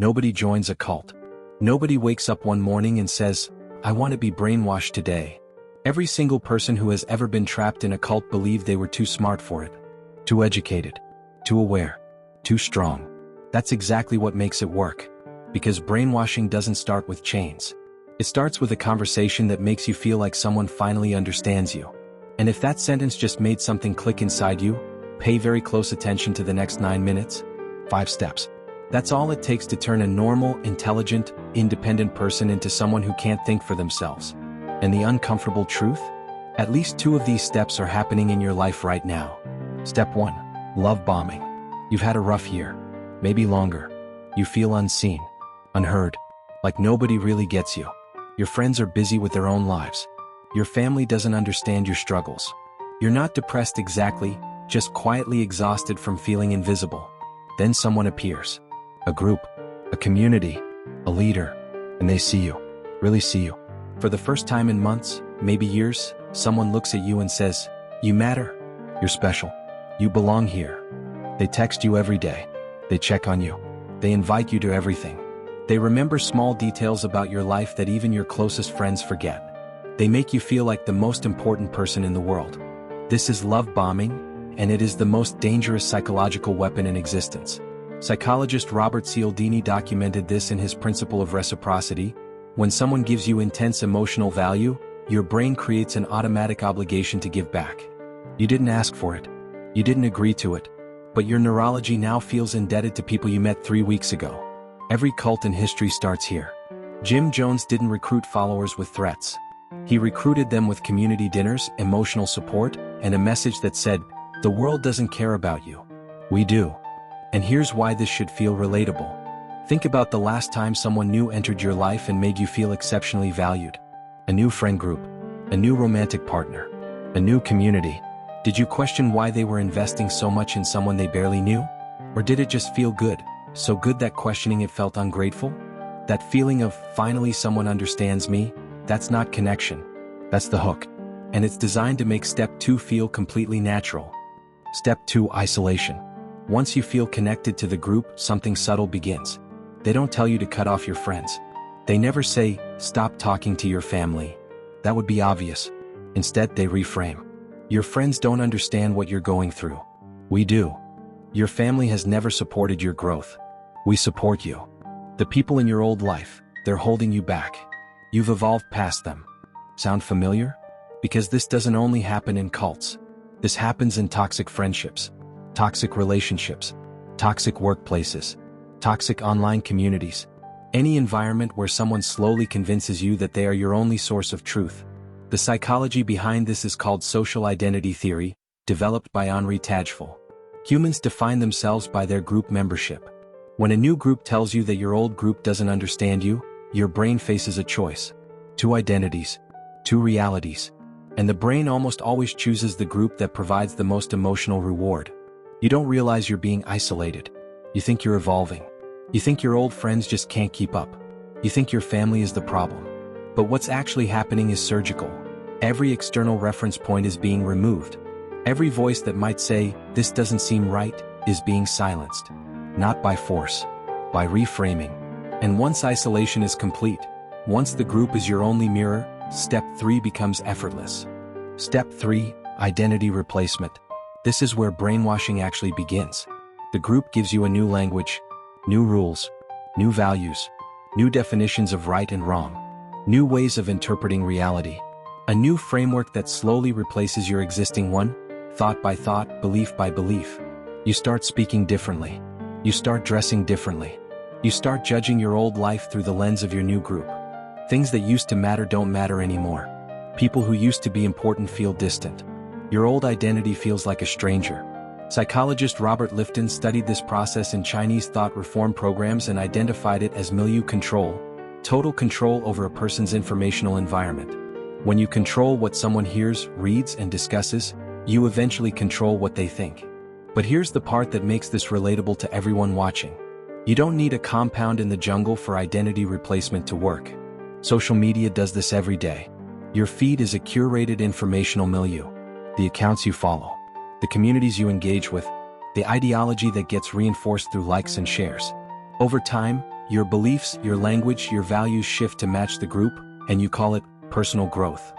Nobody joins a cult. Nobody wakes up one morning and says, "I want to be brainwashed today." Every single person who has ever been trapped in a cult believed they were too smart for it, too educated, too aware, too strong. That's exactly what makes it work. Because brainwashing doesn't start with chains. It starts with a conversation that makes you feel like someone finally understands you. And if that sentence just made something click inside you, pay very close attention to the next 9 minutes. 5 steps. That's all it takes to turn a normal, intelligent, independent person into someone who can't think for themselves. And the uncomfortable truth? At least 2 of these steps are happening in your life right now. Step 1. Love bombing. You've had a rough year. Maybe longer. You feel unseen, unheard, like nobody really gets you. Your friends are busy with their own lives. Your family doesn't understand your struggles. You're not depressed exactly, just quietly exhausted from feeling invisible. Then someone appears. A group, a community, a leader, and they see you, really see you. For the first time in months, maybe years, someone looks at you and says, "You matter. You're special. You belong here." They text you every day. They check on you. They invite you to everything. They remember small details about your life that even your closest friends forget. They make you feel like the most important person in the world. This is love bombing, and it is the most dangerous psychological weapon in existence. Psychologist Robert Cialdini documented this in his principle of reciprocity. When someone gives you intense emotional value, your brain creates an automatic obligation to give back. You didn't ask for it. You didn't agree to it. But your neurology now feels indebted to people you met 3 weeks ago. Every cult in history starts here. Jim Jones didn't recruit followers with threats. He recruited them with community dinners, emotional support, and a message that said, "The world doesn't care about you. We do." And here's why this should feel relatable. Think about the last time someone new entered your life and made you feel exceptionally valued. A new friend group, a new romantic partner, a new community. Did you question why they were investing so much in someone they barely knew? Or did it just feel good? So good that questioning it felt ungrateful? That feeling of, finally someone understands me? That's not connection. That's the hook. And it's designed to make step 2 feel completely natural. Step 2, isolation. Once you feel connected to the group, something subtle begins. They don't tell you to cut off your friends. They never say, "Stop talking to your family." That would be obvious. Instead, they reframe. Your friends don't understand what you're going through. We do. Your family has never supported your growth. We support you. The people in your old life, they're holding you back. You've evolved past them. Sound familiar? Because this doesn't only happen in cults. This happens in toxic friendships, toxic relationships, toxic workplaces, toxic online communities. Any environment where someone slowly convinces you that they are your only source of truth. The psychology behind this is called social identity theory, developed by Henri Tajfel. Humans define themselves by their group membership. When a new group tells you that your old group doesn't understand you, your brain faces a choice. 2 identities, 2 realities. And the brain almost always chooses the group that provides the most emotional reward. You don't realize you're being isolated. You think you're evolving. You think your old friends just can't keep up. You think your family is the problem. But what's actually happening is surgical. Every external reference point is being removed. Every voice that might say, "This doesn't seem right," is being silenced. Not by force, by reframing. And once isolation is complete, once the group is your only mirror, step 3 becomes effortless. Step 3, identity replacement. This is where brainwashing actually begins. The group gives you a new language, new rules, new values, new definitions of right and wrong, new ways of interpreting reality. A new framework that slowly replaces your existing one, thought by thought, belief by belief. You start speaking differently. You start dressing differently. You start judging your old life through the lens of your new group. Things that used to matter don't matter anymore. People who used to be important feel distant. Your old identity feels like a stranger. Psychologist Robert Lifton studied this process in Chinese thought reform programs and identified it as milieu control, total control over a person's informational environment. When you control what someone hears, reads, and discusses, you eventually control what they think. But here's the part that makes this relatable to everyone watching. You don't need a compound in the jungle for identity replacement to work. Social media does this every day. Your feed is a curated informational milieu. The accounts you follow, the communities you engage with, the ideology that gets reinforced through likes and shares. Over time, Your beliefs, your language, your values shift to match the group, and you call it personal growth.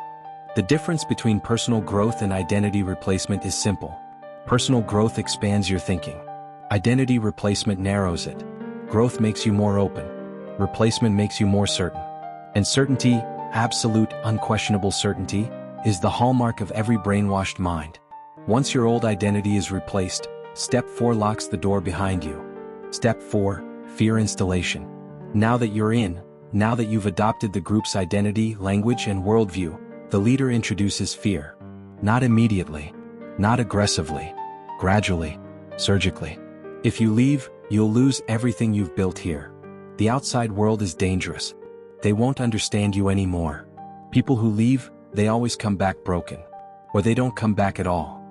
The difference between personal growth and identity replacement is simple. Personal growth expands your thinking. Identity replacement narrows it. Growth makes you more open. Replacement makes you more certain. And certainty, absolute, unquestionable certainty, is the hallmark of every brainwashed mind. Once your old identity is replaced, step 4 locks the door behind you. Step 4, fear installation. Now that you're in, now that you've adopted the group's identity, language, and worldview, the leader introduces fear. Not immediately, not aggressively, gradually, surgically. If you leave, you'll lose everything you've built here. The outside world is dangerous. They won't understand you anymore. People who leave, they always come back broken. Or they don't come back at all.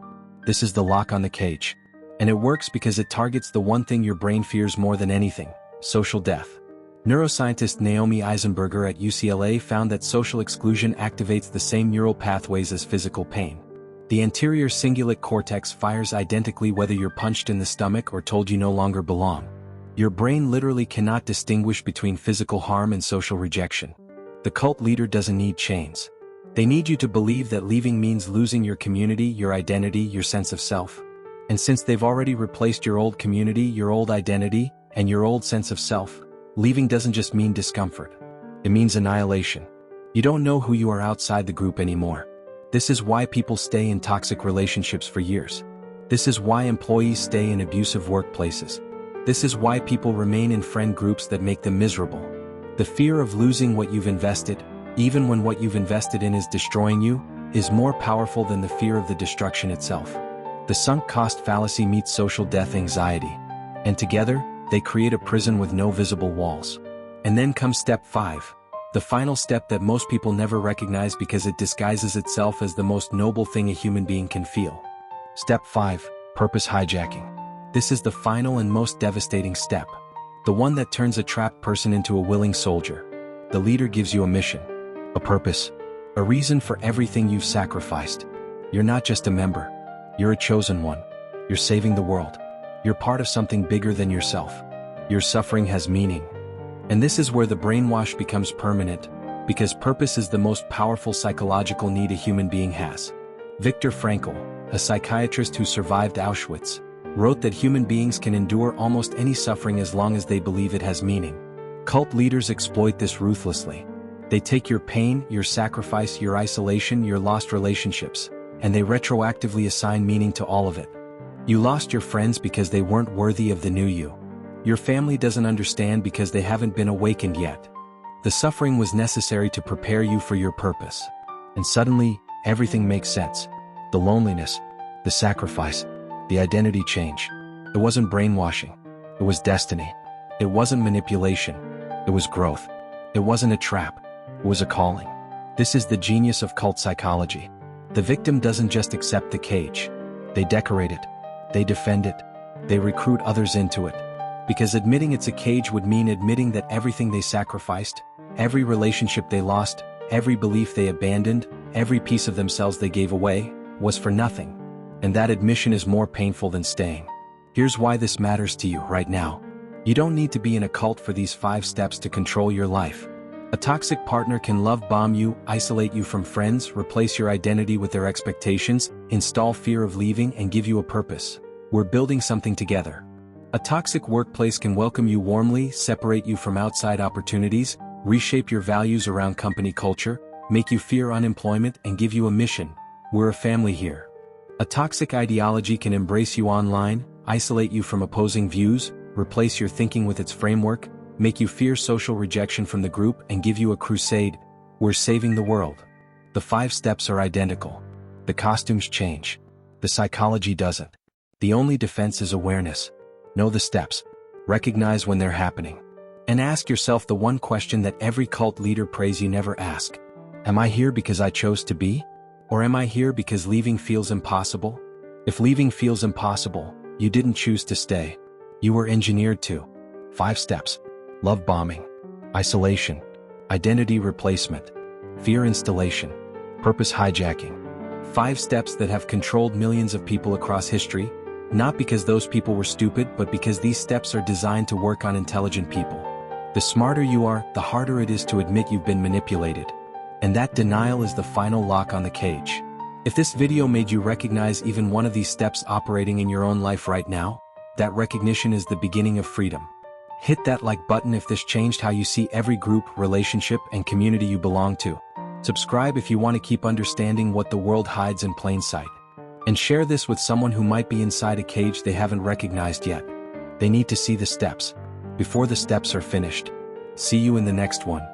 This is the lock on the cage. And it works because it targets the one thing your brain fears more than anything: social death. Neuroscientist Naomi Eisenberger at UCLA found that social exclusion activates the same neural pathways as physical pain. The anterior cingulate cortex fires identically whether you're punched in the stomach or told you no longer belong. Your brain literally cannot distinguish between physical harm and social rejection. The cult leader doesn't need chains. They need you to believe that leaving means losing your community, your identity, your sense of self. And since they've already replaced your old community, your old identity, and your old sense of self, leaving doesn't just mean discomfort. It means annihilation. You don't know who you are outside the group anymore. This is why people stay in toxic relationships for years. This is why employees stay in abusive workplaces. This is why people remain in friend groups that make them miserable. The fear of losing what you've invested, even when what you've invested in is destroying you, is more powerful than the fear of the destruction itself. The sunk cost fallacy meets social death anxiety. And together, they create a prison with no visible walls. And then comes step 5. The final step that most people never recognize because it disguises itself as the most noble thing a human being can feel. Step 5, purpose hijacking. This is the final and most devastating step. The one that turns a trapped person into a willing soldier. The leader gives you a mission, a purpose, a reason for everything you've sacrificed. You're not just a member. You're a chosen one. You're saving the world. You're part of something bigger than yourself. Your suffering has meaning. And this is where the brainwash becomes permanent, because purpose is the most powerful psychological need a human being has. Viktor Frankl, a psychiatrist who survived Auschwitz, wrote that human beings can endure almost any suffering as long as they believe it has meaning. Cult leaders exploit this ruthlessly. They take your pain, your sacrifice, your isolation, your lost relationships, and they retroactively assign meaning to all of it. You lost your friends because they weren't worthy of the new you. Your family doesn't understand because they haven't been awakened yet. The suffering was necessary to prepare you for your purpose. And suddenly, everything makes sense. The loneliness, the sacrifice, the identity change. It wasn't brainwashing. It was destiny. It wasn't manipulation. It was growth. It wasn't a trap. It was a calling. This is the genius of cult psychology. The victim doesn't just accept the cage. They decorate it. They defend it. They recruit others into it. Because admitting it's a cage would mean admitting that everything they sacrificed, every relationship they lost, every belief they abandoned, every piece of themselves they gave away, was for nothing. And that admission is more painful than staying. Here's why this matters to you right now. You don't need to be in a cult for these 5 steps to control your life. A toxic partner can love bomb you, isolate you from friends, replace your identity with their expectations, install fear of leaving, and give you a purpose. We're building something together. A toxic workplace can welcome you warmly, separate you from outside opportunities, reshape your values around company culture, make you fear unemployment, and give you a mission. We're a family here. A toxic ideology can embrace you online, isolate you from opposing views, replace your thinking with its framework, make you fear social rejection from the group, and give you a crusade. We're saving the world. The 5 steps are identical. The costumes change. The psychology doesn't. The only defense is awareness. Know the steps. Recognize when they're happening. And ask yourself the one question that every cult leader prays you never ask. Am I here because I chose to be? Or am I here because leaving feels impossible? If leaving feels impossible, you didn't choose to stay. You were engineered to. 5 steps. Love bombing. Isolation. Identity replacement. Fear installation. Purpose hijacking. 5 steps that have controlled millions of people across history. Not because those people were stupid, but because these steps are designed to work on intelligent people. The smarter you are, the harder it is to admit you've been manipulated. And that denial is the final lock on the cage. If this video made you recognize even one of these steps operating in your own life right now, that recognition is the beginning of freedom. Hit that like button if this changed how you see every group, relationship, and community you belong to. Subscribe if you want to keep understanding what the world hides in plain sight. And share this with someone who might be inside a cage they haven't recognized yet. They need to see the steps before the steps are finished. See you in the next one.